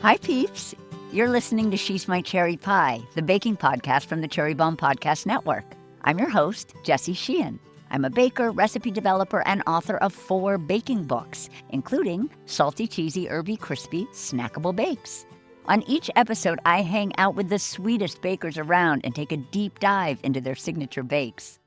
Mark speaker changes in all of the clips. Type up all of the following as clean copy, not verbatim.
Speaker 1: Hi, peeps. You're listening to She's My Cherry Pie, the baking podcast from the Cherry Bomb Podcast Network. I'm your host, Jessie Sheehan. I'm a baker, recipe developer, and author of 4 baking books, including Salty, Cheesy, Herby, Crispy, Snackable Bakes. On each episode, I hang out with the sweetest bakers around and take a deep dive into their signature bakes.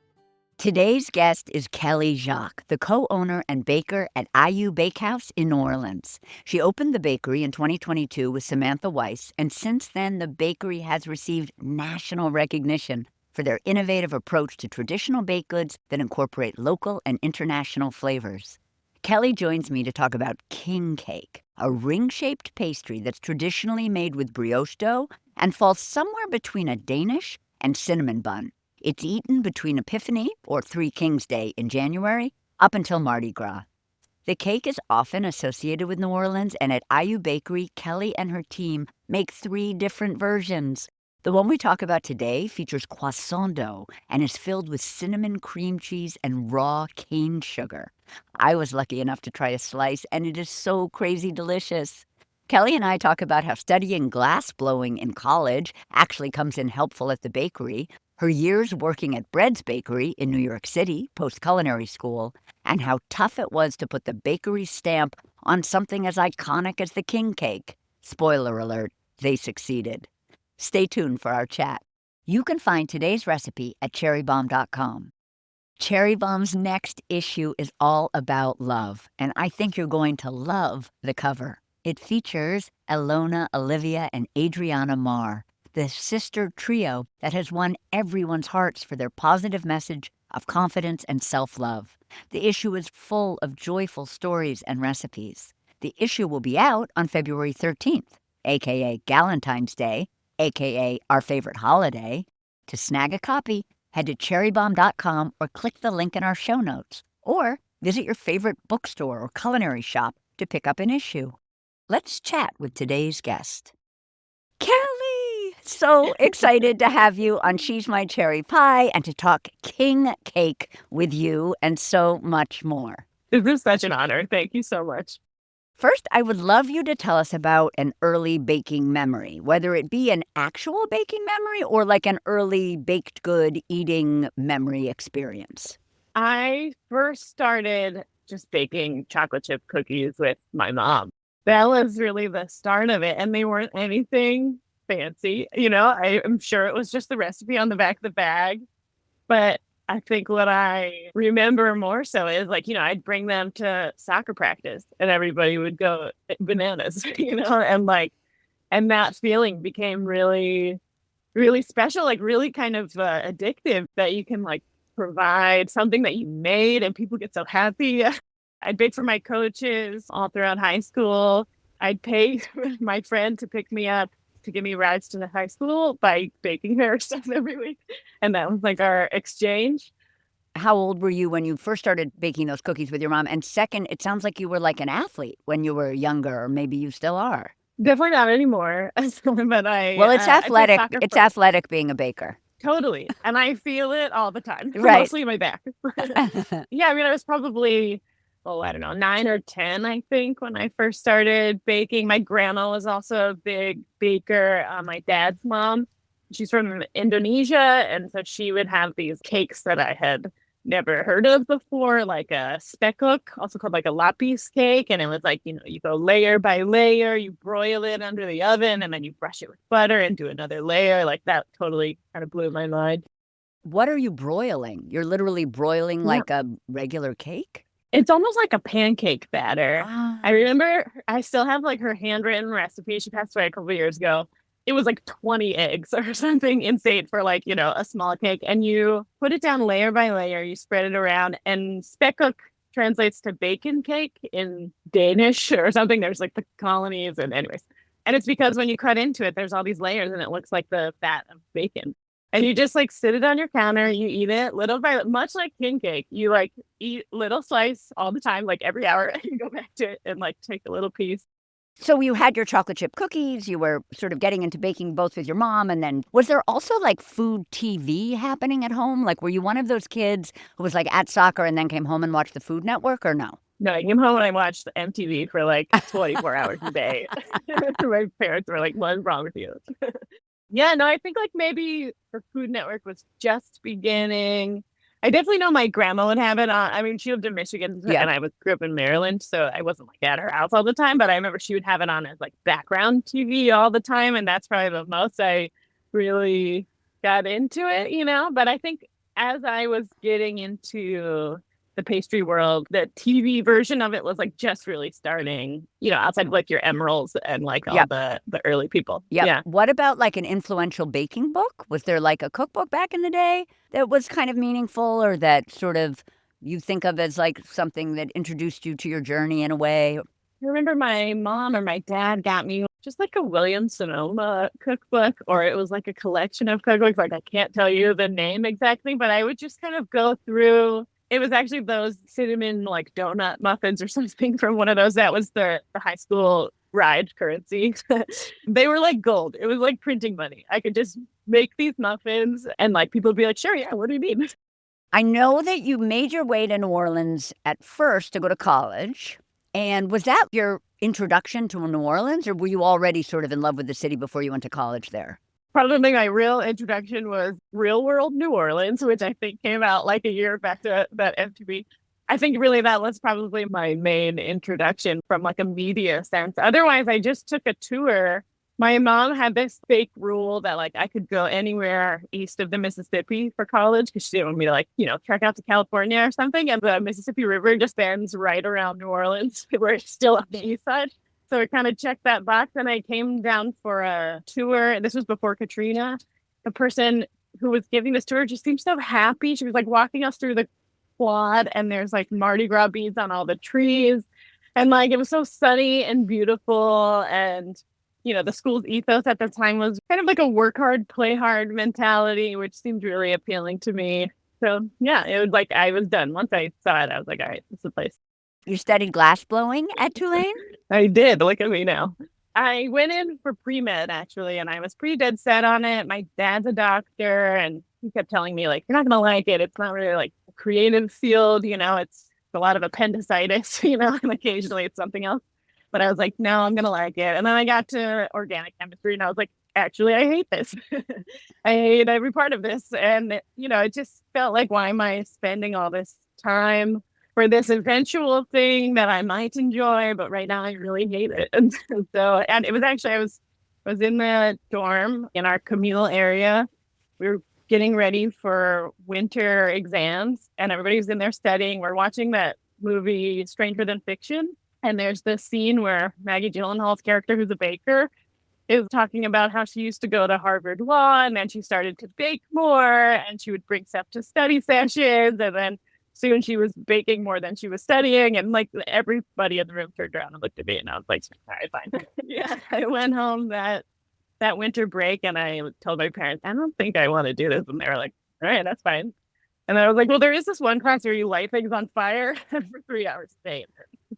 Speaker 1: Today's guest is Kelly Jacques, the co-owner and baker at Ayu Bakehouse in New Orleans. She opened the bakery in 2022 with Samantha Weiss, and since then, the bakery has received national recognition for their innovative approach to traditional baked goods that incorporate local and international flavors. Kelly joins me to talk about king cake, a ring-shaped pastry that's traditionally made with brioche dough and falls somewhere between a Danish and cinnamon bun. It's eaten between Epiphany, or Three Kings Day in January, up until Mardi Gras. The cake is often associated with New Orleans, and at Ayu Bakery, Kelly and her team make 3 different versions. The one we talk about today features croissant dough and is filled with cinnamon cream cheese and raw cane sugar. I was lucky enough to try a slice, and it is so crazy delicious. Kelly and I talk about how studying glass blowing in college actually comes in helpful at the bakery, her years working at Bread's Bakery in New York City, post-culinary school, and how tough it was to put the bakery stamp on something as iconic as the king cake. Spoiler alert, they succeeded. Stay tuned for our chat. You can find today's recipe at cherrybomb.com. Cherry Bomb's next issue is all about love, and I think you're going to love the cover. It features Elona, Olivia, and Adriana Marr, the sister trio that has won everyone's hearts for their positive message of confidence and self-love. The issue is full of joyful stories and recipes. The issue will be out on February 13th, aka Galentine's Day, aka our favorite holiday. To snag a copy, head to cherrybomb.com or click the link in our show notes. Or visit your favorite bookstore or culinary shop to pick up an issue. Let's chat with today's guest. Kelly! So excited to have you on She's My Cherry Pie and to talk king cake with you and so much more.
Speaker 2: This is such an honor. Thank you so much.
Speaker 1: First, I would love you to tell us about an early baking memory, whether it be an actual baking memory or like an early baked good eating memory experience.
Speaker 2: I first started just baking chocolate chip cookies with my mom. That was really the start of it. And they weren't anything fancy. I'm sure it was just the recipe on the back of the bag. But I think what I remember more so is I'd bring them to soccer practice and everybody would go bananas, and that feeling became really, really special, really kind of addictive, that you can provide something that you made and people get so happy. I'd bake for my coaches all throughout high school. I'd pay my friend to pick me up to give me rides to the high school by baking her stuff every week. And that was our exchange.
Speaker 1: How old were you when you first started baking those cookies with your mom? And second, it sounds like you were like an athlete when you were younger, or maybe you still are.
Speaker 2: Definitely not anymore. But
Speaker 1: it's athletic. It's athletic being a baker.
Speaker 2: Totally. And I feel it all the time.
Speaker 1: Right.
Speaker 2: Mostly in my back. Yeah, I was probably, 9 or 10, I think, when I first started baking. My grandma was also a big baker. My dad's mom, she's from Indonesia. And so she would have these cakes that I had never heard of before, like a spekuk, also called a lapis cake. And it was you go layer by layer, you broil it under the oven, and then you brush it with butter and do another layer. That totally kind of blew my mind.
Speaker 1: What are you broiling? You're literally broiling like a regular cake?
Speaker 2: It's almost like a pancake batter. I remember I still have her handwritten recipe. She passed away a couple of years ago. It was 20 eggs or something insane for a small cake. And you put it down layer by layer. You spread it around. And spekuk translates to bacon cake in Danish or something. There's the colonies and anyways. And it's because when you cut into it, there's all these layers and it looks like the fat of bacon. And you just sit it on your counter, you eat it little by much like king cake. You eat little slice all the time, every hour, you go back to it and take a little piece.
Speaker 1: So you had your chocolate chip cookies, you were sort of getting into baking both with your mom, and then was there also food TV happening at home? Were you one of those kids who was at soccer and then came home and watched the Food Network, or no?
Speaker 2: No, I came home and I watched MTV for like 24 hours a day. My parents were like, "What's wrong with you?" Yeah, no, I think like maybe her Food Network was just beginning. I definitely know my grandma would have it on. I mean, she lived in Michigan
Speaker 1: Yeah.
Speaker 2: and I grew up in Maryland, so I wasn't like at her house all the time, but I remember she would have it on as like background TV all the time. And that's probably the most I really got into it, you know? But I think as I was getting into the pastry world, the TV version of it was like just really starting, you know, outside of like your Emeralds and like all
Speaker 1: Yep.
Speaker 2: the early people.
Speaker 1: Yep.
Speaker 2: Yeah.
Speaker 1: What about like an influential baking book? Was there like a cookbook back in the day that was kind of meaningful or that sort of you think of as like something that introduced you to your journey in a way?
Speaker 2: I remember my mom or my dad got me just like a Williams Sonoma cookbook, or it was like a collection of cookbooks. Like I can't tell you the name exactly, but I would just kind of go through. It was actually those cinnamon like donut muffins or something from one of those. That was the high school ride currency. They were like gold. It was like printing money. I could just make these muffins and like people would be like, sure, yeah, what do you mean?
Speaker 1: I know that you made your way to New Orleans at first to go to college. And was that your introduction to New Orleans, or were you already sort of in love with the city before you went to college there?
Speaker 2: Probably my real introduction was Real World New Orleans, which I think came out like a year back to that MTV. I think really that was probably my main introduction from like a media sense. Otherwise, I just took a tour. My mom had this fake rule that like I could go anywhere east of the Mississippi for college because she didn't want me to like, you know, trek out to California or something. And the Mississippi River just ends right around New Orleans. We're still on the east side. So I kind of checked that box and I came down for a tour. This was before Katrina. The person who was giving this tour just seemed so happy. She was like walking us through the quad and there's like Mardi Gras beads on all the trees. And like it was so sunny and beautiful. And, you know, the school's ethos at the time was kind of like a work hard, play hard mentality, which seemed really appealing to me. So yeah, it was like I was done. Once I saw it, I was like, all right, this is the place.
Speaker 1: You studied glass blowing at Tulane?
Speaker 2: I did. Look at me now. I went in for pre-med actually, and I was pretty dead set on it. My dad's a doctor, and he kept telling me, like, you're not going to like it. It's not really like a creative field, you know, it's a lot of appendicitis, you know, and occasionally it's something else. But I was like, no, I'm going to like it. And then I got to organic chemistry, and I was like, actually, I hate this. I hate every part of this. And, you know, it just felt like, why am I spending all this time for this eventual thing that I might enjoy, but right now I really hate it. And so, and it was actually, I was in the dorm in our communal area. We were getting ready for winter exams and everybody was in there studying. We're watching that movie Stranger Than Fiction. And there's this scene where Maggie Gyllenhaal's character, who's a baker, is talking about how she used to go to Harvard Law and then she started to bake more and she would bring stuff to study sessions. And then soon she was baking more than she was studying. And like everybody in the room turned around and looked at me and I was like, all right, fine. Yeah. I went home that winter break and I told my parents, I don't think I want to do this. And they were like, all right, that's fine. And I was like, well, there is this one class where you light things on fire for 3 hours a day.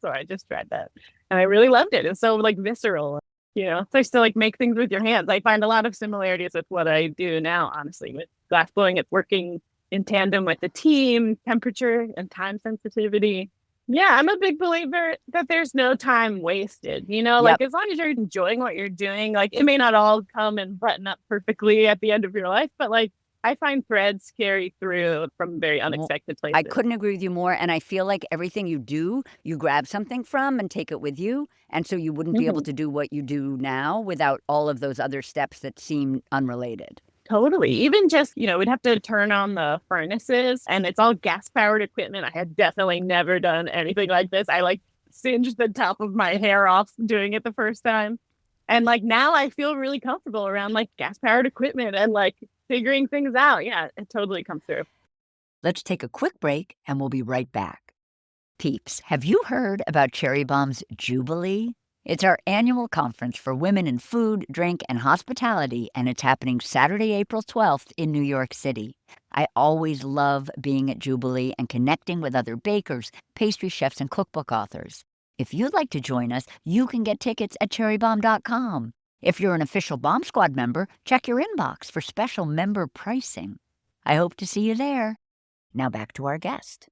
Speaker 2: So I just tried that. And I really loved it. It's so like visceral, you know, so I still like make things with your hands. I find a lot of similarities with what I do now, honestly, with glass blowing. It's working in tandem with the team, temperature and time sensitivity. Yeah, I'm a big believer that there's no time wasted, you know, like as long as you're enjoying what you're doing, like it may not all come and button up perfectly at the end of your life, but like I find threads carry through from very unexpected places.
Speaker 1: I couldn't agree with you more. And I feel like everything you do, you grab something from and take it with you. And so you wouldn't be able to do what you do now without all of those other steps that seem unrelated.
Speaker 2: Totally. Even just, you know, we'd have to turn on the furnaces and it's all gas powered equipment. I had definitely never done anything like this. I like singed the top of my hair off doing it the first time. And like now I feel really comfortable around like gas powered equipment and like figuring things out. Yeah, it totally comes through.
Speaker 1: Let's take a quick break and we'll be right back. Peeps, have you heard about Cherry Bomb's Jubilee? It's our annual conference for women in food, drink, and hospitality, and it's happening Saturday, April 12th in New York City. I always love being at Jubilee and connecting with other bakers, pastry chefs, and cookbook authors. If you'd like to join us, you can get tickets at cherrybomb.com. If you're an official Bomb Squad member, check your inbox for special member pricing. I hope to see you there. Now back to our guest.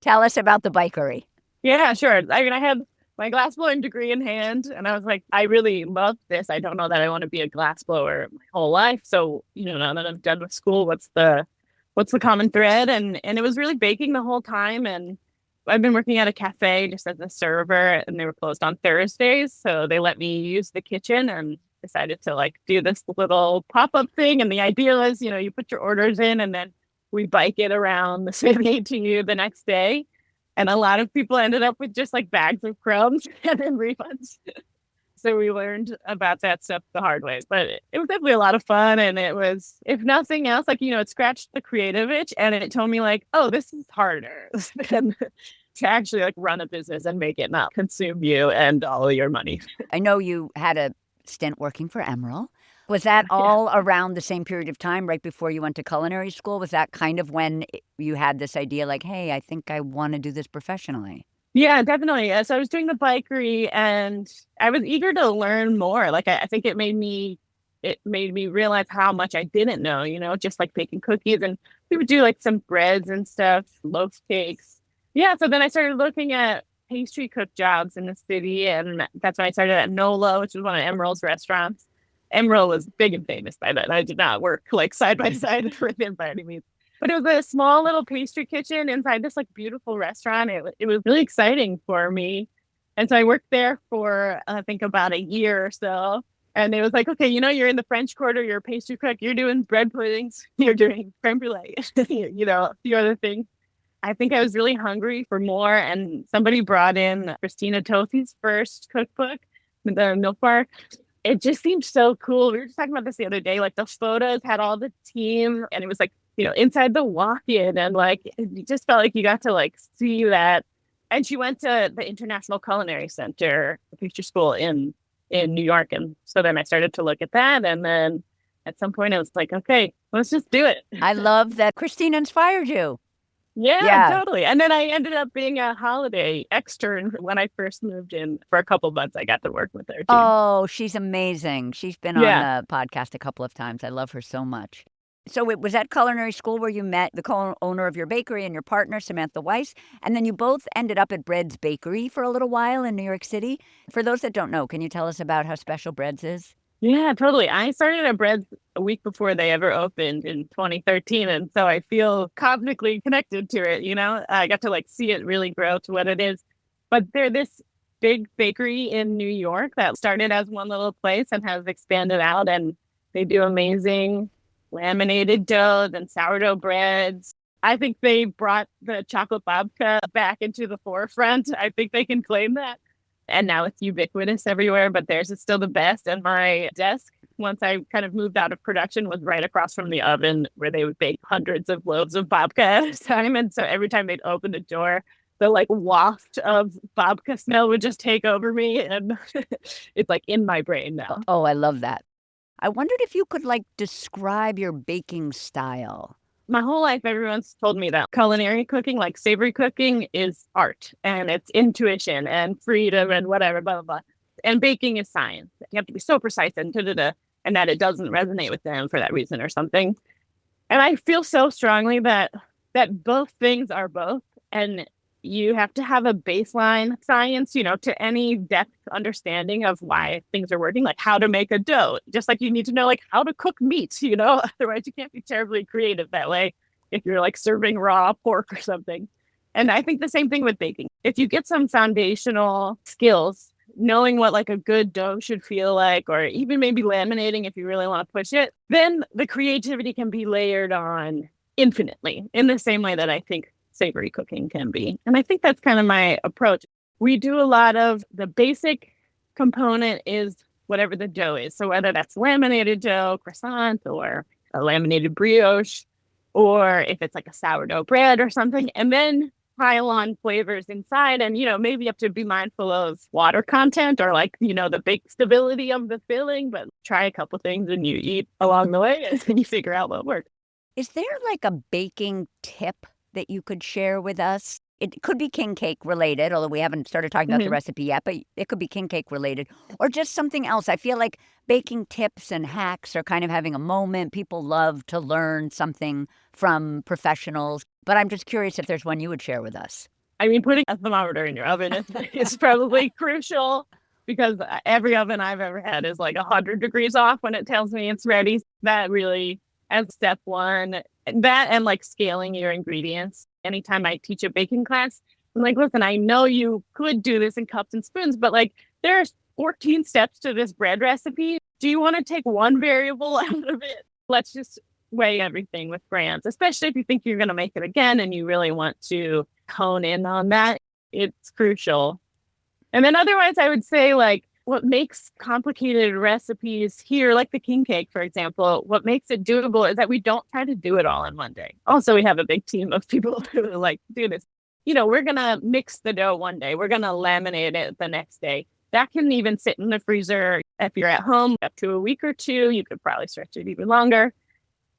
Speaker 1: Tell us about the bakery.
Speaker 2: Yeah, sure. I mean, I had my glassblowing degree in hand, and I was like, I really love this. I don't know that I want to be a glassblower my whole life. So, now that I'm done with school, what's the common thread? And it was really baking the whole time. And I've been working at a cafe just as a server, and they were closed on Thursdays, so they let me use the kitchen and decided to like do this little pop-up thing. And the idea was, you put your orders in, and then we bike it around the city to you the next day. And a lot of people ended up with just like bags of crumbs and then refunds. So we learned about that stuff the hard way. But it was definitely a lot of fun. And it was, if nothing else, like, it scratched the creative itch, and it told me like, oh, this is harder than to actually like run a business and make it not consume you and all your money.
Speaker 1: I know you had a stint working for Emerald. Was that
Speaker 2: Yeah.
Speaker 1: all around the same period of time, right before you went to culinary school? Was that kind of when you had this idea like, hey, I think I want to do this professionally?
Speaker 2: Yeah, definitely. So I was doing the bikery, and I was eager to learn more. Like I think it made me realize how much I didn't know, just like baking cookies, and we would do like some breads and stuff, loaf cakes. Yeah, so then I started looking at pastry cook jobs in the city, and that's when I started at Nola, which was one of Emerald's restaurants. Emerald was big and famous by then. I did not work like side by side with him by any means. But it was a small little pastry kitchen inside this like beautiful restaurant. It was really exciting for me. And so I worked there for I think about a year or so. And it was like, okay, you're in the French Quarter, you're a pastry cook, you're doing bread puddings, you're doing creme brulee, a few other things. I think I was really hungry for more. And somebody brought in Christina Tosi's first cookbook, the Milk Bar. It just seemed so cool. We were just talking about this the other day. Like the photos had all the team, and it was like, inside the walk-in, and like you just felt like you got to like see that. And she went to the International Culinary Center, the picture school in New York. And so then I started to look at that. And then at some point I was like, okay, let's just do it.
Speaker 1: I love that Christine inspired you.
Speaker 2: Yeah,
Speaker 1: Yeah.
Speaker 2: totally. And then I ended up being a holiday extern when I first moved in. For a couple months, I got to work with her team.
Speaker 1: Oh, she's amazing. She's been on
Speaker 2: Yeah.
Speaker 1: the podcast a couple of times. I love her so much. So it was at culinary school where you met the co-owner of your bakery and your partner, Samantha Weiss, and then you both ended up at Bread's Bakery for a little while in New York City. For those that don't know, can you tell us about how special Bread's is?
Speaker 2: Yeah, totally. I started at Bread a week before they ever opened in 2013. And so I feel cosmically connected to it. I got to like see it really grow to what it is. But they're this big bakery in New York that started as one little place and has expanded out. And they do amazing laminated doughs and sourdough breads. I think they brought the chocolate babka back into the forefront. I think they can claim that. And now it's ubiquitous everywhere, but theirs is still the best. And my desk, once I kind of moved out of production, was right across from the oven where they would bake hundreds of loaves of babka at a time. And so every time they'd open the door, the like waft of babka smell would just take over me. And it's like in my brain now.
Speaker 1: Oh, I love that. I wondered if you could like describe your baking style.
Speaker 2: My whole life, everyone's told me that culinary cooking, like savory cooking, is art and it's intuition and freedom and whatever, blah, blah, blah. And baking is science. You have to be so precise and da-da-da, and that it doesn't resonate with them for that reason or something. And I feel so strongly that both things are both. And you have to have a baseline science, to any depth understanding of why things are working, like how to make a dough. Just like you need to know like how to cook meat, otherwise you can't be terribly creative that way if you're like serving raw pork or something. And I think the same thing with baking. If you get some foundational skills, knowing what like a good dough should feel like, or even maybe laminating if you really want to push it, then the creativity can be layered on infinitely in the same way that I think savory cooking can be. And I think that's kind of my approach. We do a lot of the basic component is whatever the dough is. So whether that's laminated dough, croissant, or a laminated brioche, or if it's like a sourdough bread or something, and then pile on flavors inside. And, maybe you have to be mindful of water content or like, the bake stability of the filling, but try a couple things and you eat along the way and then you figure out what works.
Speaker 1: Is there like a baking tip that you could share with us? It could be king cake related, although we haven't started talking about the recipe yet, but it could be king cake related or just something else. I feel like baking tips and hacks are kind of having a moment. People love to learn something from professionals, but I'm just curious if there's one you would share with us.
Speaker 2: I mean, putting a thermometer in your oven is probably crucial because every oven I've ever had is like 100 degrees off when it tells me it's ready. That really, as step one, that and like scaling your ingredients. Anytime I teach a baking class, I'm like, listen, I know you could do this in cups and spoons, but like there are 14 steps to this bread recipe. Do you want to take one variable out of it? Let's just weigh everything with grams, especially if you think you're going to make it again and you really want to hone in on that. It's crucial. And then otherwise, I would say like what makes complicated recipes here, like the king cake, for example, what makes it doable is that we don't try to do it all in one day. Also, we have a big team of people who like do this. We're going to mix the dough one day. We're going to laminate it the next day. That can even sit in the freezer. If you're at home up to a week or two, you could probably stretch it even longer.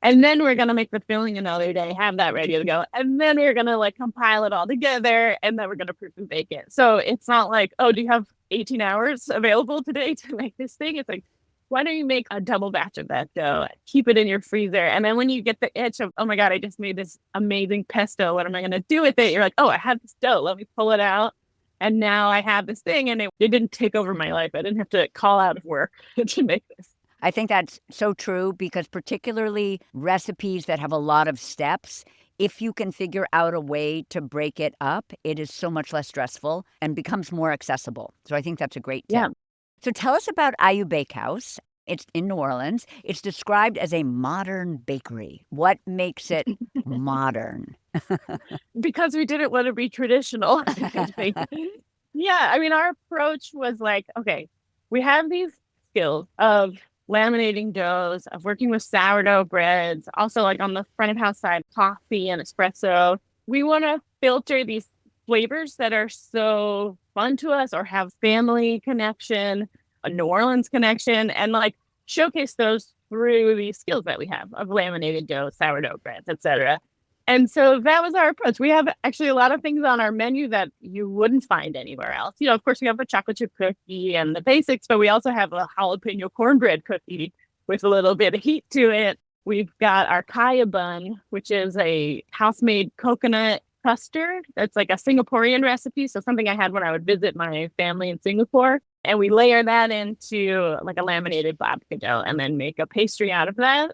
Speaker 2: And then we're going to make the filling another day, have that ready to go. And then we're going to like compile it all together. And then we're going to proof and bake it. So it's not like, oh, do you have 18 hours available today to make this thing? It's like, why don't you make a double batch of that dough? Keep it in your freezer. And then when you get the itch of, oh my God, I just made this amazing pesto. What am I going to do with it? You're like, oh, I have this dough. Let me pull it out. And now I have this thing. And it didn't take over my life. I didn't have to call out of work to make this.
Speaker 1: I think that's so true because particularly recipes that have a lot of steps, if you can figure out a way to break it up, it is so much less stressful and becomes more accessible. So I think that's a great tip.
Speaker 2: Yeah.
Speaker 1: So tell us about Ayu Bakehouse. It's in New Orleans. It's described as a modern bakery. What makes it modern?
Speaker 2: Because we didn't want to be traditional. Yeah, I mean, our approach was like, okay, we have these skills of laminating doughs, of working with sourdough breads, also like on the front of house side, coffee and espresso. We want to filter these flavors that are so fun to us or have family connection, a New Orleans connection, and like showcase those through these skills that we have of laminated dough, sourdough breads, etc. And so that was our approach. We have actually a lot of things on our menu that you wouldn't find anywhere else. Of course, we have a chocolate chip cookie and the basics, but we also have a jalapeno cornbread cookie with a little bit of heat to it. We've got our kaya bun, which is a house-made coconut custard. That's like a Singaporean recipe. So something I had when I would visit my family in Singapore. And we layer that into like a laminated babka dough and then make a pastry out of that.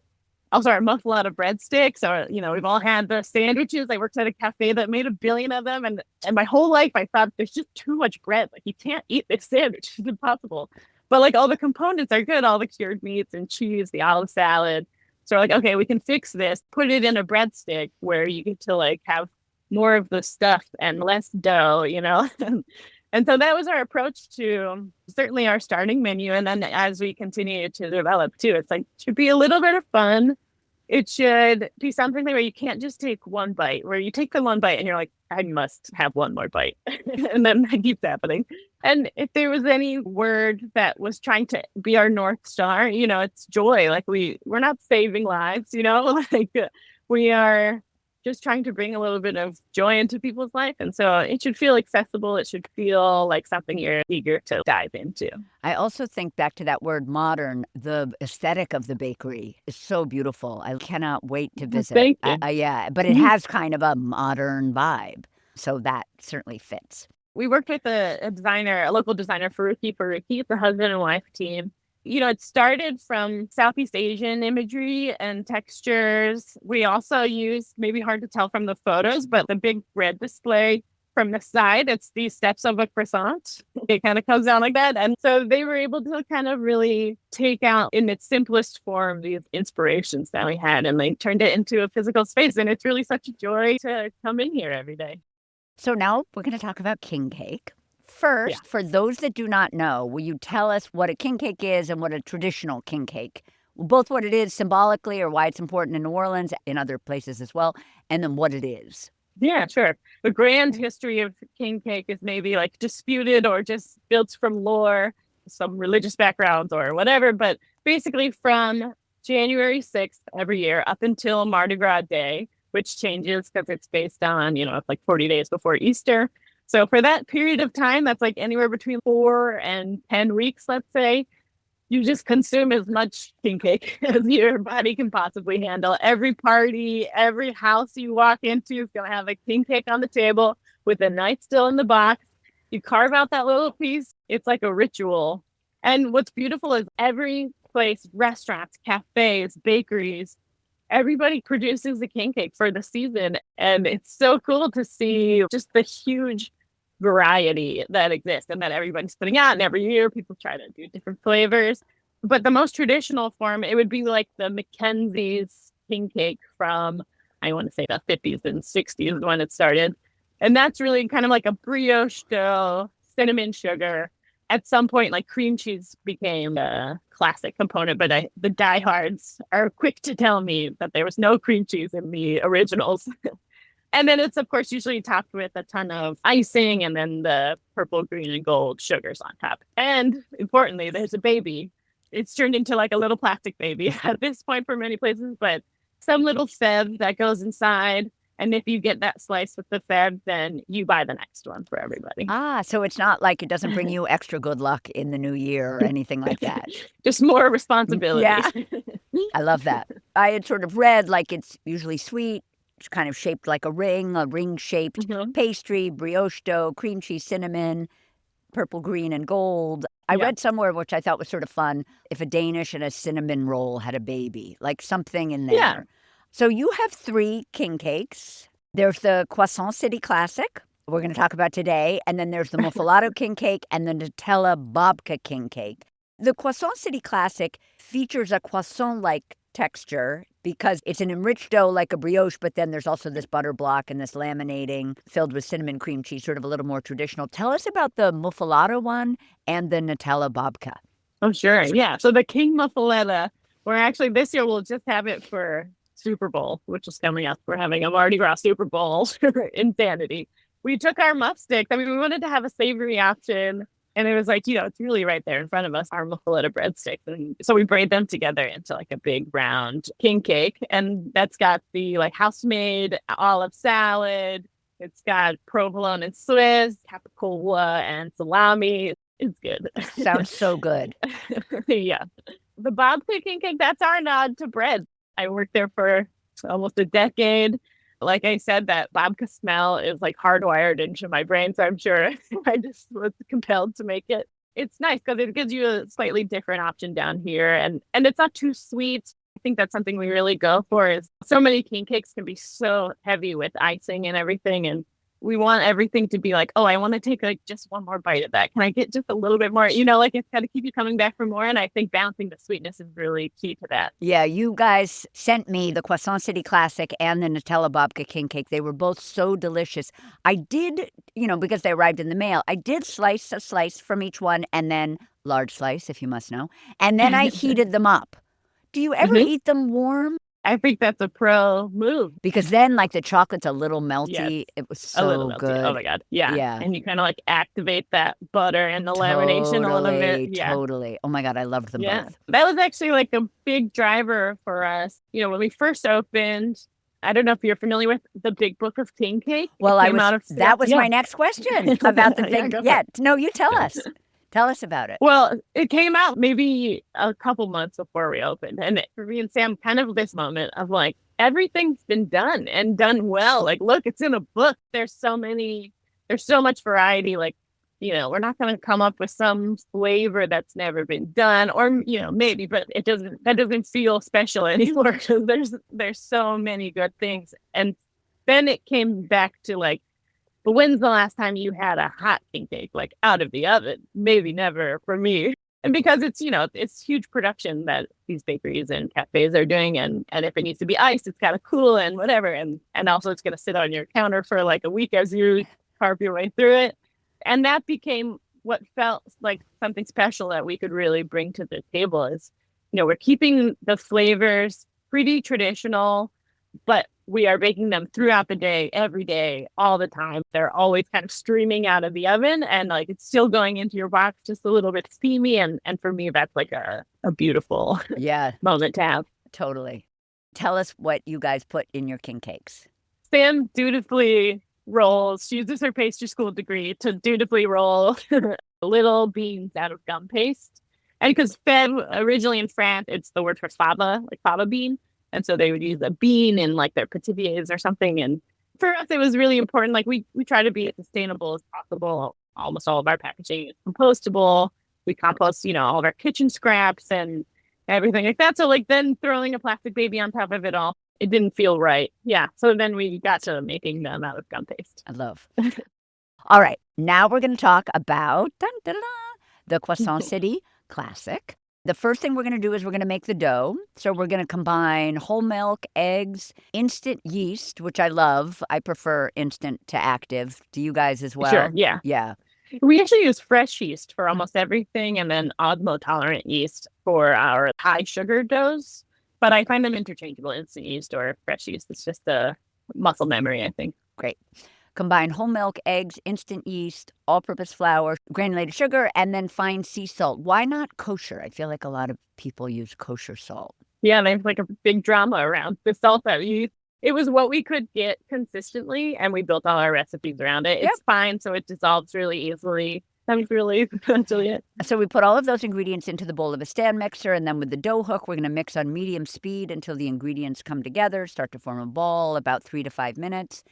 Speaker 2: Also, our muffaletta breadsticks, or, we've all had the sandwiches. I worked at a cafe that made 1 billion of them. And my whole life, I thought there's just too much bread. Like, you can't eat this sandwich. It's impossible. But like all the components are good, all the cured meats and cheese, the olive salad. So we're like, okay, we can fix this, put it in a breadstick where you get to like have more of the stuff and less dough, And so that was our approach to certainly our starting menu. And then as we continue to develop too, it's like, it should be a little bit of fun. It should be something where you can't just take one bite, where you take the one bite and you're like, I must have one more bite. And then that keeps happening. And if there was any word that was trying to be our North Star, it's joy. Like we're not saving lives, like we are just trying to bring a little bit of joy into people's life. And so it should feel accessible. It should feel like something you're eager to dive into.
Speaker 1: I also think back to that word modern, the aesthetic of the bakery is so beautiful. I cannot wait to visit.
Speaker 2: Thank you.
Speaker 1: Yeah, but it has kind of a modern vibe. So that certainly fits.
Speaker 2: We worked with a local designer, Faruqi. It's a husband and wife team. It started from Southeast Asian imagery and textures. We also used, maybe hard to tell from the photos, but the big bread display from the side, it's these steps of a croissant. It kind of comes down like that. And so they were able to kind of really take out in its simplest form these inspirations that we had, and they turned it into a physical space. And it's really such a joy to come in here every day.
Speaker 1: So now we're going to talk about king cake. First, For those that do not know, will you tell us what a king cake is and what a traditional king cake, both what it is symbolically or why it's important in New Orleans, in other places as well, and then what it is?
Speaker 2: Yeah, sure. The grand history of king cake is maybe like disputed or just built from lore, some religious backgrounds or whatever. But basically from January 6th every year up until Mardi Gras Day, which changes because it's based on, it's like 40 days before Easter. So for that period of time, that's like anywhere between 4 and 10 weeks, let's say, you just consume as much king cake as your body can possibly handle. Every party, every house you walk into is going to have a king cake on the table with a knife still in the box. You carve out that little piece. It's like a ritual. And what's beautiful is every place, restaurants, cafes, bakeries, everybody produces a king cake for the season. And it's so cool to see just the huge variety that exists and that everybody's putting out. And every year people try to do different flavors. But the most traditional form, it would be like the Mackenzie's king cake from, I want to say the 50s and 60s when it started. And that's really kind of like a brioche dough, cinnamon sugar. At some point, like cream cheese became a classic component, but the diehards are quick to tell me that there was no cream cheese in the originals. And then it's, of course, usually topped with a ton of icing and then the purple, green, and gold sugars on top. And importantly, there's a baby. It's turned into like a little plastic baby at this point for many places, but some little feb that goes inside. And if you get that slice with the feb, then you buy the next one for everybody.
Speaker 1: Ah, so it's not like it doesn't bring you extra good luck in the new year or anything like that.
Speaker 2: Just more responsibility.
Speaker 1: Yeah. I love that. I had sort of read like it's usually sweet. It's kind of shaped like a ring-shaped pastry, brioche dough, cream cheese, cinnamon, purple, green, and gold. I read somewhere, which I thought was sort of fun, if a Danish and a cinnamon roll had a baby, like something in there.
Speaker 2: Yeah.
Speaker 1: So you have 3 king cakes. There's the Croissant City Classic, we're going to talk about today, and then there's the Muffalato king cake and the Nutella babka king cake. The Croissant City Classic features a croissant-like texture because it's an enriched dough like a brioche, but then there's also this butter block and this laminating filled with cinnamon cream cheese, sort of a little more traditional. Tell us about the Muffalato one and the Nutella babka.
Speaker 2: Oh, sure. Yeah. So the King Muffaletta, we're actually this year we'll just have it for Super Bowl, which is coming up. We're having a Mardi Gras Super Bowl. Insanity. We took our muff sticks. I mean, we wanted to have a savory option. And it was like, it's really right there in front of us, our muffaletta breadsticks. And so we braid them together into like a big round king cake. And that's got the like house-made olive salad. It's got provolone and Swiss, capicola and salami. It's good.
Speaker 1: Sounds so good.
Speaker 2: Yeah. The babka king cake, that's our nod to bread. I worked there for almost a decade. Like I said, that babka smell is like hardwired into my brain. So I'm sure I just was compelled to make it. It's nice because it gives you a slightly different option down here. And it's not too sweet. I think that's something we really go for is so many king cakes can be so heavy with icing and everything. And we want everything to be like, oh, I want to take like just one more bite of that. Can I get just a little bit more? Like it's got to keep you coming back for more. And I think balancing the sweetness is really key to that.
Speaker 1: Yeah, you guys sent me the Croissant City Classic and the Nutella babka king cake. They were both so delicious. I did, because they arrived in the mail, I did slice a slice from each one and then large slice, if you must know. And then I heated them up. Do you ever eat them warm?
Speaker 2: I think that's a pro move.
Speaker 1: Because then, like, the chocolate's a little melty.
Speaker 2: Yes,
Speaker 1: it was so good.
Speaker 2: Oh, my God. Yeah. And you kind of, like, activate that butter and the lamination a little bit. Yeah.
Speaker 1: Totally. Oh, my God. I loved them both.
Speaker 2: That was actually, like, a big driver for us. When we first opened, I don't know if you're familiar with the Big Book of King Cake.
Speaker 1: Well, that was my next question about the big... No, you tell us. Tell us about it.
Speaker 2: Well, it came out maybe a couple months before we opened. And for me and Sam, kind of this moment of like, everything's been done and done well. Like, look, it's in a book. There's so much variety. Like, we're not going to come up with some flavor that's never been done or, maybe, but that doesn't feel special anymore because there's so many good things. And then it came back to like, but when's the last time you had a hot king cake, like out of the oven? Maybe never for me. And because it's huge production that these bakeries and cafes are doing. And if it needs to be iced, it's got to cool and whatever. And also it's going to sit on your counter for like a week as you carve your way through it. And that became what felt like something special that we could really bring to the table is, we're keeping the flavors pretty traditional, but we are baking them throughout the day, every day, all the time. They're always kind of streaming out of the oven and like it's still going into your box just a little bit steamy. And for me, that's like a beautiful moment to have.
Speaker 1: Totally. Tell us what you guys put in your king cakes.
Speaker 2: Sam dutifully rolls. She uses her pastry school degree to dutifully roll little beans out of gum paste. And because fève, originally in France, it's the word for fava, like fava bean. And so they would use a bean in like their petiviers or something. And For us, it was really important. Like we try to be as sustainable as possible. Almost all of our packaging is compostable. We compost, all of our kitchen scraps and everything like that. So like then throwing a plastic baby on top of it all, it didn't feel right. Yeah. So then we got to making them out of gum paste.
Speaker 1: I love. All right. Now we're going to talk about the Croissant City Classic. The first thing we're going to do is we're going to make the dough. So we're going to combine whole milk, eggs, instant yeast, which I love. I prefer instant to active. Do you guys as well?
Speaker 2: Sure. Yeah.
Speaker 1: Yeah.
Speaker 2: We actually use fresh yeast for almost everything, and then osmo-tolerant yeast for our high sugar doughs. But I find them interchangeable, instant yeast or fresh yeast. It's just a muscle memory, I think.
Speaker 1: Great. Combine whole milk, eggs, instant yeast, all-purpose flour, granulated sugar, and then fine sea salt. Why not kosher? I feel like a lot of people use kosher salt.
Speaker 2: Yeah, there's like a big drama around the salt that we use. It was what we could get consistently, and we built all our recipes around it. It's fine, so it dissolves really easily. That was really essentially it.
Speaker 1: So we put all of those ingredients into the bowl of a stand mixer, and then with the dough hook, we're going to mix on medium speed until the ingredients come together, start to form a ball, about 3 to 5 minutes.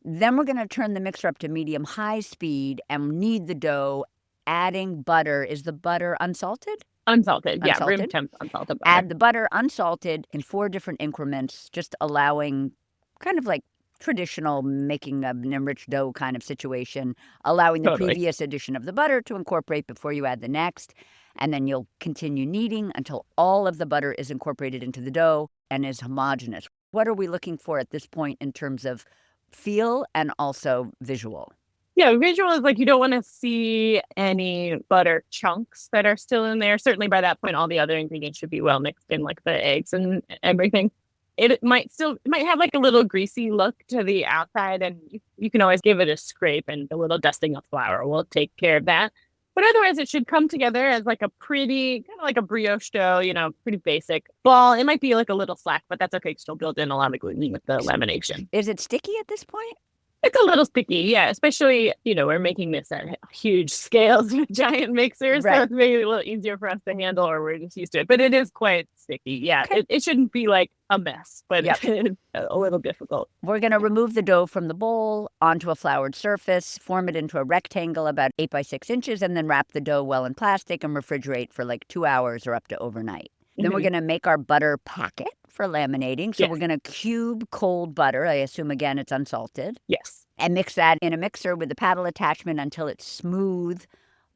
Speaker 1: Then we're going to turn the mixer up to medium-high speed and knead the dough, adding butter. Is the butter unsalted?
Speaker 2: Unsalted, yeah, room temp unsalted butter.
Speaker 1: Add the butter unsalted in 4 different increments, just allowing kind of like traditional making an enriched dough kind of situation, allowing the previous addition of the butter to incorporate before you add the next. And then you'll continue kneading until all of the butter is incorporated into the dough and is homogeneous. What are we looking for at this point in terms of feel and also visual?
Speaker 2: Yeah, visual is like you don't want to see any butter chunks that are still in there. Certainly by that point, all the other ingredients should be well mixed in, like the eggs and everything. It might have like a little greasy look to the outside, and you can always give it a scrape, and a little dusting of flour will take care of that. But otherwise, it should come together as like a pretty, kind of like a brioche dough, pretty basic ball. It might be like a little slack, but that's okay because you'll build in a lot of gluten with the lamination.
Speaker 1: Is it sticky at this point?
Speaker 2: It's a little sticky, yeah, especially, we're making this at huge scales with giant mixers, so it's maybe a little easier for us to handle, or we're just used to it. But it is quite sticky, yeah. Okay. It shouldn't be like a mess, but it's a little difficult.
Speaker 1: We're going to remove the dough from the bowl onto a floured surface, form it into a rectangle about 8 by 6 inches, and then wrap the dough well in plastic and refrigerate for like 2 hours or up to overnight. Then we're going to make our butter packet for laminating. So we're going to cube cold butter. I assume, again, it's unsalted.
Speaker 2: Yes.
Speaker 1: And mix that in a mixer with a paddle attachment until it's smooth,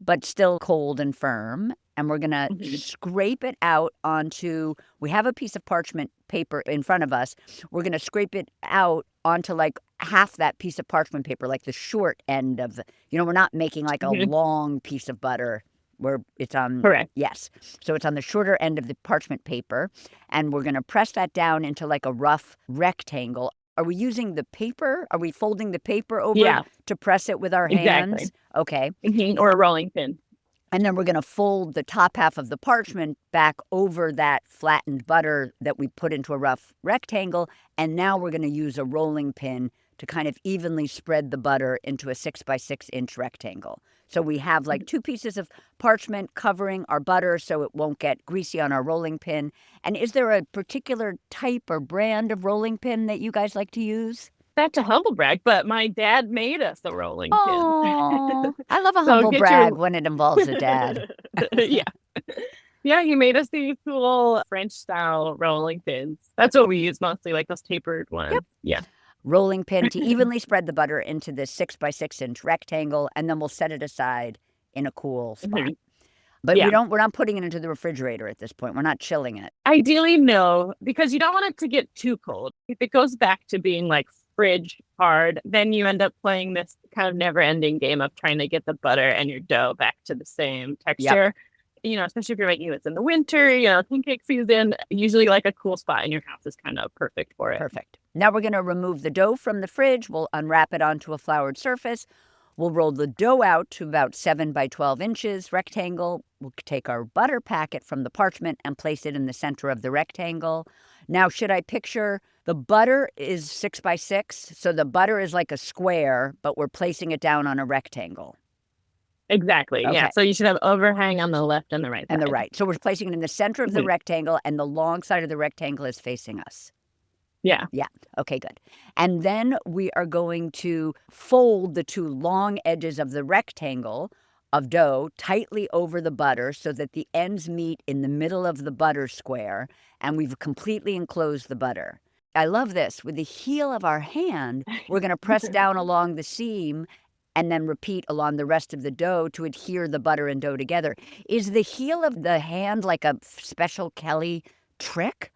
Speaker 1: but still cold and firm. And we're going to scrape it out onto, we have a piece of parchment paper in front of us. We're going to scrape it out onto like half that piece of parchment paper, like the short end of the, we're not making like a long piece of butter. Where it's on,
Speaker 2: correct.
Speaker 1: Yes. So it's on the shorter end of the parchment paper, and we're going to press that down into like a rough rectangle. Are we using the paper? Are we folding the paper over to press it with our hands? Okay.
Speaker 2: Or a rolling pin.
Speaker 1: And then we're going to fold the top half of the parchment back over that flattened butter that we put into a rough rectangle. And now we're going to use a rolling pin to kind of evenly spread the butter into a 6 by 6 inch rectangle. So we have like 2 pieces of parchment covering our butter so it won't get greasy on our rolling pin. And is there a particular type or brand of rolling pin that you guys like to use?
Speaker 2: Not to humble brag, but my dad made us a rolling pin.
Speaker 1: I love a humble brag when it involves a dad.
Speaker 2: Yeah, he made us these cool French-style rolling pins. That's what we use mostly, like those tapered ones.
Speaker 1: Yep.
Speaker 2: Yeah.
Speaker 1: Rolling pin to evenly spread the butter into this 6 by 6 inch rectangle, and then we'll set it aside in a cool spot. But we're not putting it into the refrigerator at this point. We're not chilling it.
Speaker 2: Ideally, no, because you don't want it to get too cold. If it goes back to being like fridge hard, then you end up playing this kind of never-ending game of trying to get the butter and your dough back to the same texture. Especially if you're making this in the winter, pancake season, usually like a cool spot in your house is kind of perfect for it.
Speaker 1: Perfect. Now we're going to remove the dough from the fridge. We'll unwrap it onto a floured surface. We'll roll the dough out to about 7 by 12 inches rectangle. We'll take our butter packet from the parchment and place it in the center of the rectangle. Now, should I picture the butter is 6 by 6, so the butter is like a square, but we're placing it down on a rectangle.
Speaker 2: Exactly. Okay. Yeah. So you should have overhang on the left and the right side.
Speaker 1: And the right. So we're placing it in the center of the rectangle, and the long side of the rectangle is facing us.
Speaker 2: Yeah.
Speaker 1: Yeah. Okay, good. And then we are going to fold the two long edges of the rectangle of dough tightly over the butter so that the ends meet in the middle of the butter square, and we've completely enclosed the butter. I love this. With the heel of our hand, we're going to press down along the seam and then repeat along the rest of the dough to adhere the butter and dough together. Is the heel of the hand like a special Kelly trick?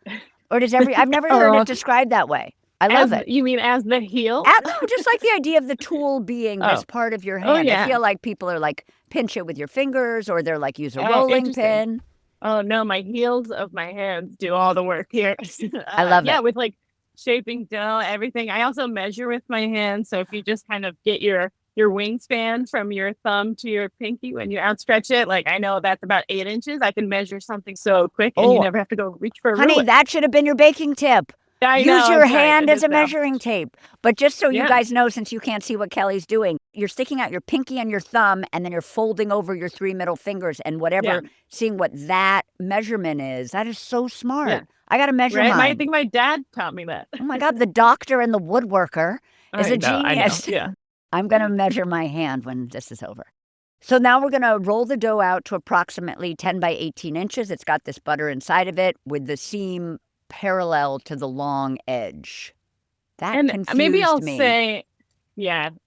Speaker 1: Or does I've never heard it described that way. I love it.
Speaker 2: You mean as the heel?
Speaker 1: No, just like the idea of the tool being this part of your hand.
Speaker 2: yeah.
Speaker 1: I feel like people are like, pinch it with your fingers, or they're like, use a
Speaker 2: Oh,
Speaker 1: rolling
Speaker 2: interesting.
Speaker 1: pin.
Speaker 2: Oh, no, my heels of my hands do all the work here.
Speaker 1: I love it.
Speaker 2: Yeah, with like shaping dough, everything. I also measure with my hands. So if you just kind of get your wingspan from your thumb to your pinky when you outstretch it, like I know that's about 8 inches. I can measure something so quick and you never have to go reach for a
Speaker 1: Honey,
Speaker 2: ruler.
Speaker 1: that should have been your baking tip. Use your hand as a measuring tape. But just so you guys know, since you can't see what Kelly's doing, you're sticking out your pinky and your thumb, and then you're folding over your 3 middle fingers and whatever, seeing what that measurement is. That is so smart. Yeah. I got to measure mine.
Speaker 2: I think my dad taught me that.
Speaker 1: Oh my God, the doctor and the woodworker is a genius.
Speaker 2: I know. Yeah.
Speaker 1: I'm going to measure my hand when this is over. So now we're going to roll the dough out to approximately 10 by 18 inches. It's got this butter inside of it with the seam parallel to the long edge. That confused me.
Speaker 2: Maybe I'll say,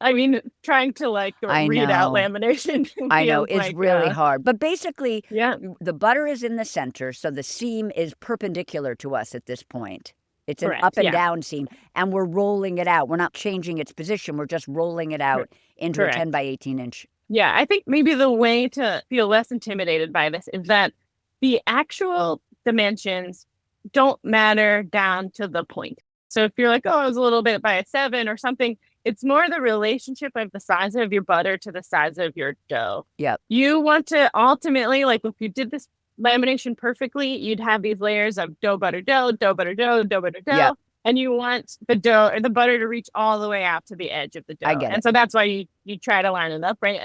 Speaker 2: I mean, trying to like read out lamination.
Speaker 1: I know, it's really hard. But basically, the butter is in the center, so the seam is perpendicular to us at this point. It's an up and down seam, and we're rolling it out. We're not changing its position. We're just rolling it out into a 10 by 18 inch.
Speaker 2: Yeah, I think maybe the way to feel less intimidated by this is that the actual dimensions don't matter down to the point. So if you're like, oh, it was a little bit by a 7 or something, it's more the relationship of the size of your butter to the size of your dough.
Speaker 1: Yep.
Speaker 2: You want to ultimately, like if you did this lamination perfectly, you'd have these layers of dough, butter, dough, dough, butter, dough, dough, butter, dough. Yep. And you want the dough or the butter to reach all the way out to the edge of the dough.
Speaker 1: I get it.
Speaker 2: And so that's why you try to line it up, right?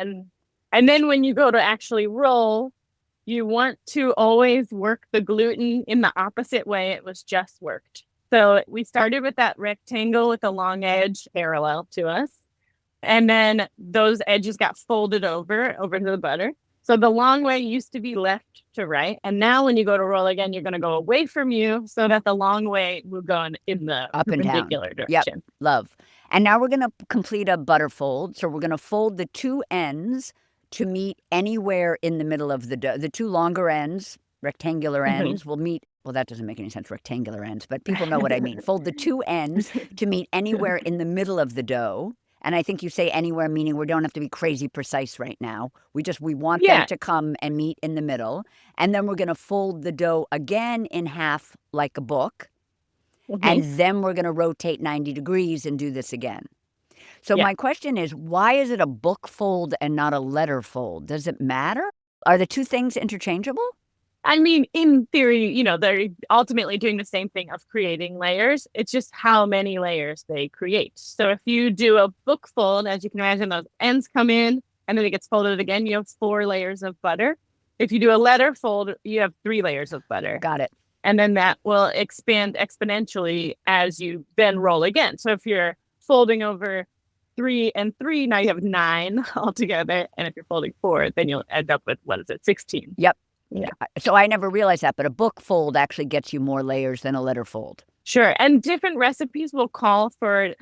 Speaker 2: And then when you go to actually roll, you want to always work the gluten in the opposite way it was just worked. So we started with that rectangle with the long edge parallel to us. And then those edges got folded over to the butter. So the long way used to be left to right. And now when you go to roll again, you're going to go away from you so that the long way will go in the
Speaker 1: up and
Speaker 2: perpendicular
Speaker 1: down
Speaker 2: direction.
Speaker 1: Yep. Love. And now we're going to complete a butter fold. So we're going to fold the two ends to meet anywhere in the middle of the dough. The two longer ends, rectangular ends, will meet. Well, that doesn't make any sense, rectangular ends, but people know what I mean. Fold the two ends to meet anywhere in the middle of the dough. And I think you say anywhere, meaning we don't have to be crazy precise right now. We want them to come and meet in the middle. And then we're going to fold the dough again in half like a book. And then we're going to rotate 90 degrees and do this again. So my question is, why is it a book fold and not a letter fold? Does it matter? Are the two things interchangeable?
Speaker 2: I mean, in theory, they're ultimately doing the same thing of creating layers. It's just how many layers they create. So if you do a book fold, as you can imagine, those ends come in and then it gets folded again. You have 4 layers of butter. If you do a letter fold, you have 3 layers of butter.
Speaker 1: Got it.
Speaker 2: And then that will expand exponentially as you then roll again. So if you're folding over 3 and 3, now you have 9 altogether. And if you're folding 4, then you'll end up with, 16?
Speaker 1: Yep.
Speaker 2: Yeah.
Speaker 1: So I never realized that, but a book fold actually gets you more layers than a letter fold.
Speaker 2: Sure. And different recipes will call for,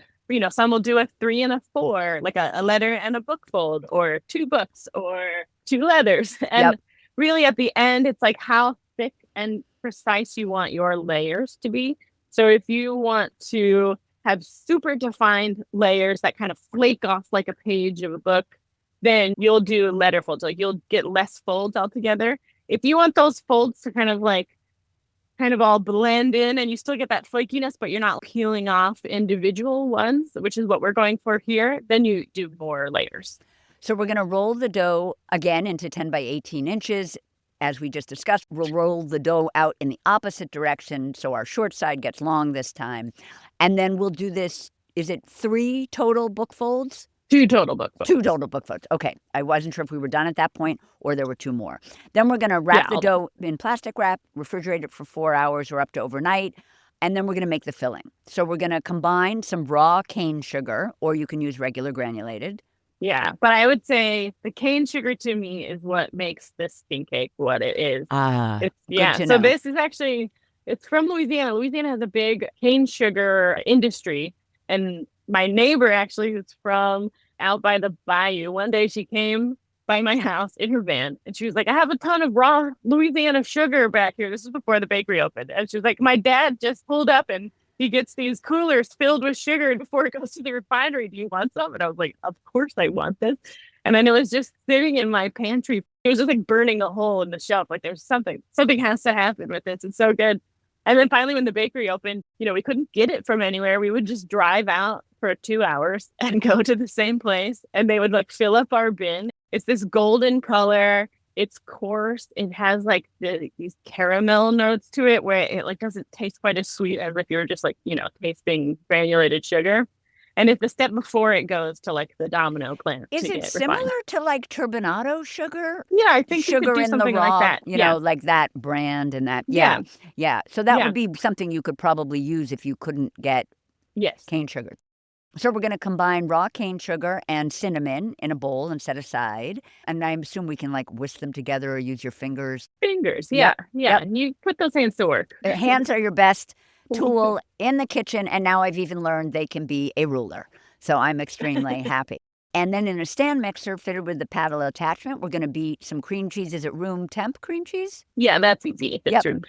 Speaker 2: some will do a 3 and a 4, like a letter and a book fold, or 2 books or 2 letters. And really at the end, it's like how thick and precise you want your layers to be. So if you want to have super defined layers that kind of flake off like a page of a book, then you'll do letter folds. Like you'll get less folds altogether. If you want those folds to kind of all blend in and you still get that flakiness, but you're not peeling off individual ones, which is what we're going for here, then you do more layers.
Speaker 1: So we're going to roll the dough again into 10 by 18 inches. As we just discussed, we'll roll the dough out in the opposite direction so our short side gets long this time. And then we'll do this, is it 3 total book folds?
Speaker 2: 2 total book folds.
Speaker 1: 2 total book folds. Okay. I wasn't sure if we were done at that point or there were 2 more. Then we're going to wrap the dough in plastic wrap, refrigerate it for 4 hours or up to overnight. And then we're going to make the filling. So we're going to combine some raw cane sugar, or you can use regular granulated.
Speaker 2: Yeah, but I would say the cane sugar to me is what makes this king cake what it is.
Speaker 1: Good to
Speaker 2: So
Speaker 1: know.
Speaker 2: this is actually, it's from Louisiana. Louisiana has a big cane sugar industry. And my neighbor actually, who's from out by the bayou, one day she came by my house in her van and she was like, I have a ton of raw Louisiana sugar back here. This is before the bakery opened. And she was like, my dad just pulled up and he gets these coolers filled with sugar before it goes to the refinery. Do you want some? And I was like, of course I want this. And then it was just sitting in my pantry. It was just like burning a hole in the shelf. Like there's something has to happen with this. It's so good. And then finally, when the bakery opened, we couldn't get it from anywhere. We would just drive out for 2 hours and go to the same place. And they would like fill up our bin. It's this golden color. It's coarse. It has like these caramel notes to it where it like doesn't taste quite as sweet as if you were just like, tasting granulated sugar. And it's the step before it goes to like the domino plant.
Speaker 1: Is it similar to like turbinado sugar?
Speaker 2: Yeah, I think
Speaker 1: sugar
Speaker 2: you could do
Speaker 1: in
Speaker 2: something
Speaker 1: the raw,
Speaker 2: like that.
Speaker 1: like that brand and that.
Speaker 2: Yeah.
Speaker 1: So that would be something you could probably use if you couldn't get cane sugar. So we're going to combine raw cane sugar and cinnamon in a bowl and set aside. And I assume we can like whisk them together or use your fingers.
Speaker 2: Yeah. And you put those hands to work.
Speaker 1: Hands are your best tool in the kitchen. And now I've even learned they can be a ruler. So I'm extremely happy. And then in a stand mixer fitted with the paddle attachment, we're going to beat some cream cheese. Is it room temp cream cheese?
Speaker 2: Yeah, that's easy. If it's room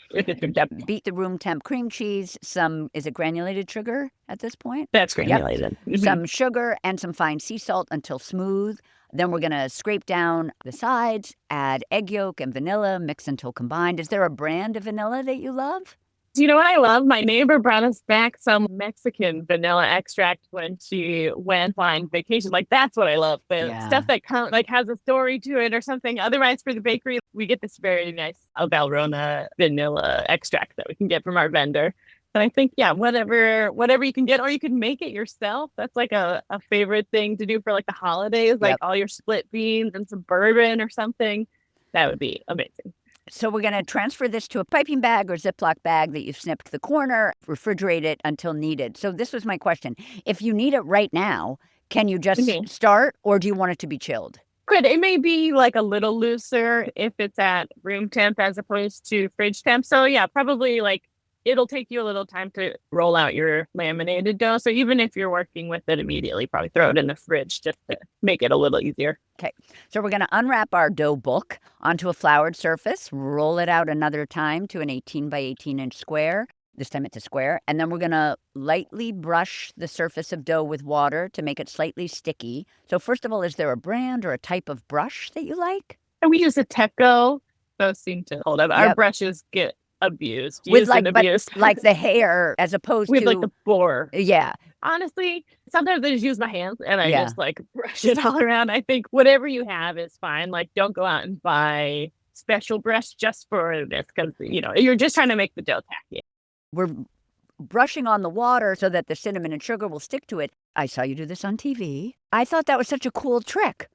Speaker 2: temp.
Speaker 1: Beat the room temp cream cheese. Is it granulated sugar at this point?
Speaker 2: That's granulated.
Speaker 1: Yep. Some sugar and some fine sea salt until smooth. Then we're going to scrape down the sides, add egg yolk and vanilla, mix until combined. Is there a brand of vanilla that you love?
Speaker 2: You know what I love? My neighbor brought us back some Mexican vanilla extract when she went on vacation. Like, that's what I love. The stuff that has a story to it or something. Otherwise, for the bakery, we get this very nice Valrhona vanilla extract that we can get from our vendor. And I think, whatever you can get, or you can make it yourself. That's like a favorite thing to do for like the holidays, like all your split beans and some bourbon or something. That would be amazing.
Speaker 1: So we're going to transfer this to a piping bag or Ziploc bag that you've snipped the corner, refrigerate it until needed. So this was my question. If you need it right now, can you just start, or do you want it to be chilled?
Speaker 2: Good. It may be like a little looser if it's at room temp as opposed to fridge temp. So yeah, probably like it'll take you a little time to roll out your laminated dough. So even if you're working with it immediately, probably throw it in the fridge just to make it a little easier.
Speaker 1: Okay. So we're going to unwrap our dough book onto a floured surface, roll it out another time to an 18 by 18 inch square. This time it's a square. And then we're going to lightly brush the surface of dough with water to make it slightly sticky. So first of all, is there a brand or a type of brush that you like?
Speaker 2: And we use a Teco. Those seem to hold up. Our brushes get abused.
Speaker 1: With like the hair as opposed
Speaker 2: with
Speaker 1: to
Speaker 2: like the boar.
Speaker 1: Yeah.
Speaker 2: Honestly, sometimes I just use my hands and I just like brush it all around. I think whatever you have is fine. Like, don't go out and buy special brush just for this because you're just trying to make the dough tacky.
Speaker 1: We're brushing on the water so that the cinnamon and sugar will stick to it. I saw you do this on TV. I thought that was such a cool trick.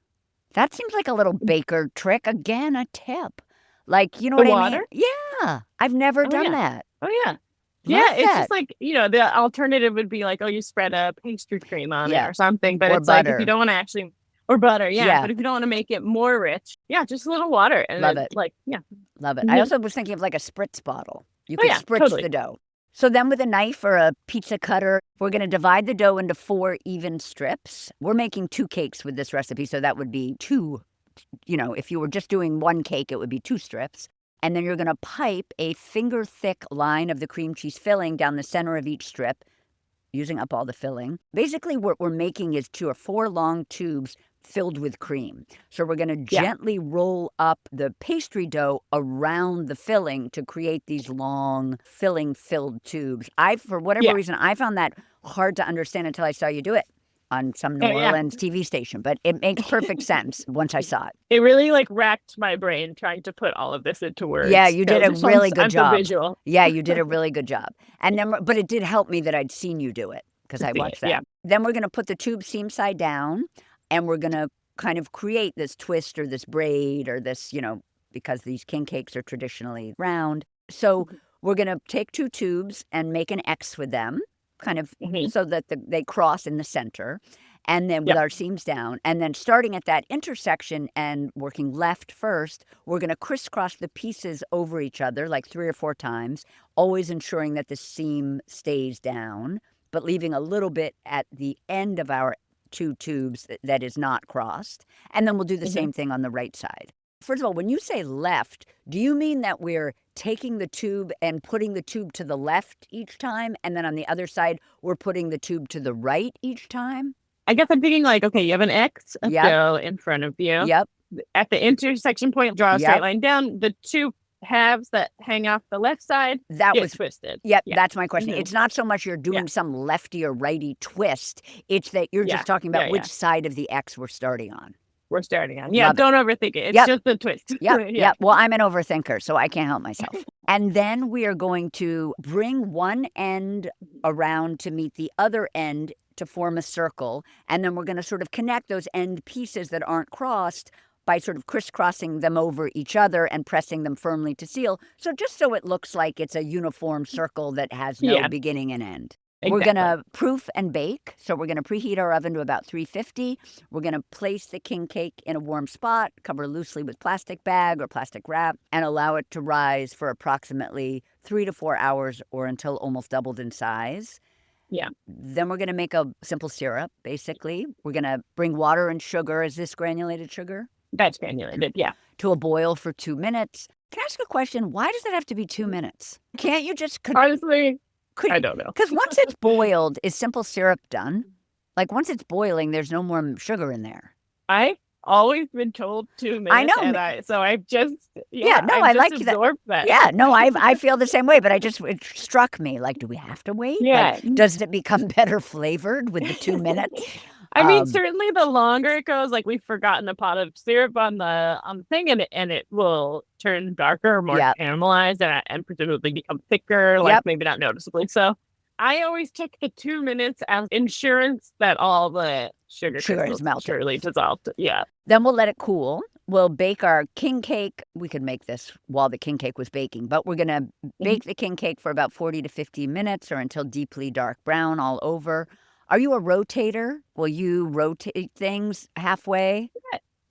Speaker 1: That seems like a little baker trick. Again, a tip. Like, you know what I mean? Yeah. I've never done that.
Speaker 2: Oh, yeah. Yeah, it's just like, the alternative would be like, you spread a pastry cream on it or something. But it's butter. Like, if you don't want to actually, or butter, but if you don't want to make it more rich, just a little water. And
Speaker 1: Love it.
Speaker 2: Like,
Speaker 1: Love it. I also was thinking of like a spritz bottle. You could spritz the dough. So then with a knife or a pizza cutter, we're going to divide the dough into 4 even strips. We're making 2 cakes with this recipe, so that would be 2. If you were just doing 1 cake, it would be 2 strips. And then you're going to pipe a finger-thick line of the cream cheese filling down the center of each strip, using up all the filling. Basically, what we're making is 2 or 4 long tubes filled with cream. So we're going to gently roll up the pastry dough around the filling to create these long filling-filled tubes. For whatever reason, I found that hard to understand until I saw you do it on some New Orleans TV station, but it makes perfect sense once I saw it.
Speaker 2: It really racked my brain trying to put all of this into words.
Speaker 1: Yeah, you did a really good job.
Speaker 2: Visual.
Speaker 1: Yeah, you did a really good job. And then, but it did help me that I'd seen you do it because I watched that.
Speaker 2: Yeah.
Speaker 1: Then we're going to put the tube seam side down, and we're going to kind of create this twist or this braid or this, because these king cakes are traditionally round. So We're going to take 2 tubes and make an X with them, kind of
Speaker 2: Mhm.
Speaker 1: so that they cross in the center. And then with
Speaker 2: Yep.
Speaker 1: our seams down, and then starting at that intersection and working left first, we're going to crisscross the pieces over each other like 3 or 4 times, always ensuring that the seam stays down, but leaving a little bit at the end of our 2 tubes that is not crossed. And then we'll do the
Speaker 2: Mhm.
Speaker 1: same thing on the right side. First of all, when you say left, do you mean that we're taking the tube and putting the tube to the left each time, and then on the other side, we're putting the tube to the right each time?
Speaker 2: I guess I'm thinking like, okay, you have an X of
Speaker 1: Yep.
Speaker 2: dough in front of you.
Speaker 1: Yep.
Speaker 2: At the intersection point, draw a straight
Speaker 1: Yep.
Speaker 2: line down. The 2 halves that hang off the left side
Speaker 1: That
Speaker 2: get
Speaker 1: was
Speaker 2: twisted.
Speaker 1: Yep,
Speaker 2: Yeah.
Speaker 1: that's my question.
Speaker 2: Mhm.
Speaker 1: It's not so much you're
Speaker 2: Yeah.
Speaker 1: doing some lefty or righty twist. It's that you're
Speaker 2: Yeah.
Speaker 1: just talking about
Speaker 2: Yeah,
Speaker 1: which
Speaker 2: yeah.
Speaker 1: side of the X we're starting on.
Speaker 2: We're starting on. Yeah,
Speaker 1: Love it.
Speaker 2: don't overthink it. It's
Speaker 1: Yep.
Speaker 2: just a twist.
Speaker 1: Yep,
Speaker 2: Yeah.
Speaker 1: yep. Well, I'm an overthinker, so I can't help myself. And then we are going to bring one end around to meet the other end to form a circle. And then we're going to sort of connect those end pieces that aren't crossed by sort of crisscrossing them over each other and pressing them firmly to seal. So just so it looks like it's a uniform circle that has no
Speaker 2: Yeah.
Speaker 1: beginning and end.
Speaker 2: Exactly.
Speaker 1: We're going to proof and bake. So we're going to preheat our oven to about 350. We're going to place the king cake in a warm spot, cover loosely with plastic bag or plastic wrap, and allow it to rise for approximately 3 to 4 hours or until almost doubled in size.
Speaker 2: Yeah.
Speaker 1: Then we're going to make a simple syrup, basically. We're going to bring water and sugar. Is this granulated sugar?
Speaker 2: That's granulated. Yeah.
Speaker 1: To a boil for 2 minutes. Can I ask a question? Why does it have to be 2 minutes? Can't you just...
Speaker 2: Honestly, I don't know.
Speaker 1: Because once it's boiled, is simple syrup done? Like once it's boiling, there's no more sugar in there.
Speaker 2: I've always been told 2 minutes.
Speaker 1: I know.
Speaker 2: And so I've just
Speaker 1: I like that.
Speaker 2: absorbed that.
Speaker 1: Yeah, no, I feel the same way, but it struck me. Like, do we have to wait?
Speaker 2: Yeah.
Speaker 1: Like, does it become better flavored with the 2 minutes?
Speaker 2: I mean, certainly the longer it goes, like we've forgotten a pot of syrup on the thing, and it will turn darker, more
Speaker 1: Yep.
Speaker 2: caramelized, and presumably become thicker, like
Speaker 1: Yep.
Speaker 2: maybe not noticeably. So I always took the 2 minutes as insurance that all the sugar
Speaker 1: Is
Speaker 2: crystals
Speaker 1: melted.
Speaker 2: surely dissolved. Yeah.
Speaker 1: Then we'll let it cool. We'll bake our king cake. We could make this while the king cake was baking, but we're going to bake the king cake for about 40 to 50 minutes or until deeply dark brown all over. Are you a rotator? Will you rotate things halfway?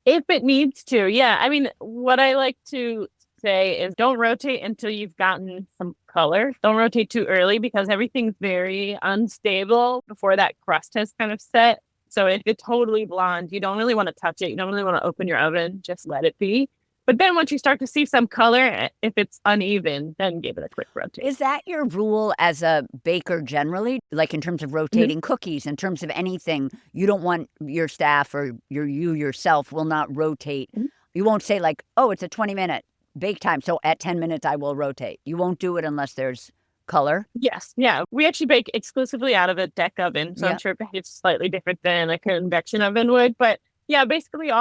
Speaker 2: If it needs to, yeah. I mean, what I like to say is don't rotate until you've gotten some color. Don't rotate too early because everything's very unstable before that crust has kind of set. So if it's totally blonde, you don't really want to touch it. You don't really want to open your oven. Just let it be. But then once you start to see some color, if it's uneven, then give it a quick rotate.
Speaker 1: Is that your rule as a baker generally? Like in terms of rotating cookies, in terms of anything, you don't want your staff or you yourself will not rotate. You won't say like, oh, it's a 20-minute bake time, so at 10 minutes I will rotate. You won't do it unless there's color?
Speaker 2: Yes. Yeah. We actually bake exclusively out of a deck oven. So I'm sure it's slightly different than a convection oven would. But yeah, basically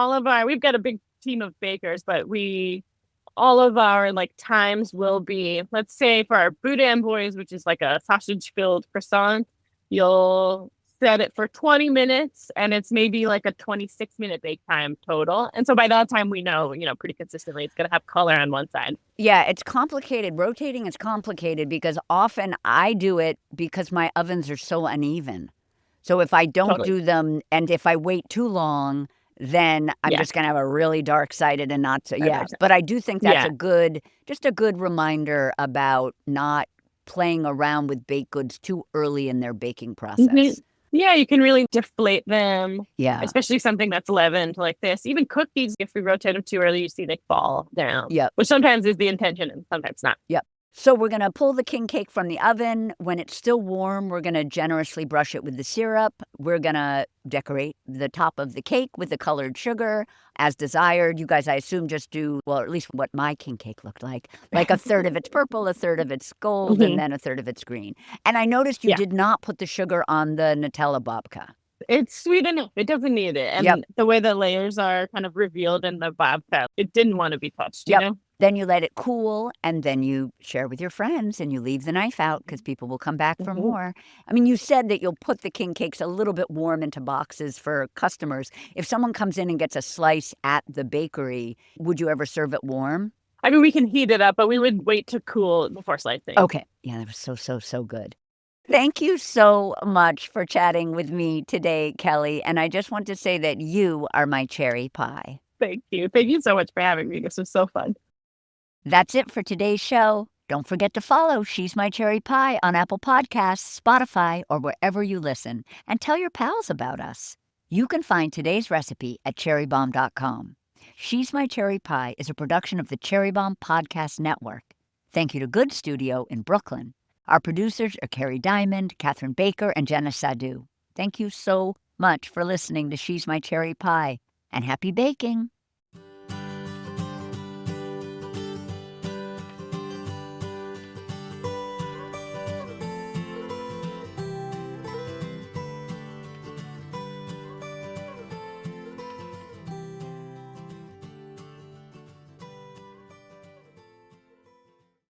Speaker 2: we've got a big team of bakers, but all of our like times will be, let's say for our boudin boys, which is like a sausage filled croissant, you'll set it for 20 minutes and it's maybe like a 26-minute bake time total. And so by that time we know, pretty consistently it's going to have color on one side.
Speaker 1: Yeah, it's complicated. Rotating is complicated because often I do it because my ovens are so uneven. So if I don't do them and if I wait too long, then I'm just going to have a really dark-sided and not so, But I do think that's just a good reminder about not playing around with baked goods too early in their baking process.
Speaker 2: Yeah, you can really deflate them.
Speaker 1: Yeah.
Speaker 2: Especially something that's leavened like this. Even cookies, if we rotate them too early, you see they fall down.
Speaker 1: Yep.
Speaker 2: Which sometimes is the intention and sometimes not.
Speaker 1: Yep. So we're going to pull the king cake from the oven. When it's still warm, we're going to generously brush it with the syrup. We're going to decorate the top of the cake with the colored sugar as desired. You guys, I assume, just do, well, at least what my king cake looked like a third of it's purple, a third of it's gold, and then a third of it's green. And I noticed you did not put the sugar on the Nutella babka.
Speaker 2: It's sweet enough. It doesn't need it. And the way the layers are kind of revealed in the babka, it didn't want to be touched, you know?
Speaker 1: Then you let it cool, and then you share with your friends, and you leave the knife out because people will come back for more. I mean, you said that you'll put the king cakes a little bit warm into boxes for customers. If someone comes in and gets a slice at the bakery, would you ever serve it warm?
Speaker 2: I mean, we can heat it up, but we would wait to cool before slicing.
Speaker 1: Okay. Yeah, that was so good. Thank you so much for chatting with me today, Kelly. And I just want to say that you are my cherry pie.
Speaker 2: Thank you. Thank you so much for having me. This was so fun.
Speaker 1: That's it for today's show. Don't forget to follow She's My Cherry Pie on Apple Podcasts, Spotify, or wherever you listen, and tell your pals about us. You can find today's recipe at cherrybomb.com. She's My Cherry Pie is a production of the Cherry Bomb Podcast Network. Thank you to Good Studio in Brooklyn. Our producers are Carrie Diamond, Catherine Baker, and Jenna Sadu. Thank you so much for listening to She's My Cherry Pie, and happy baking!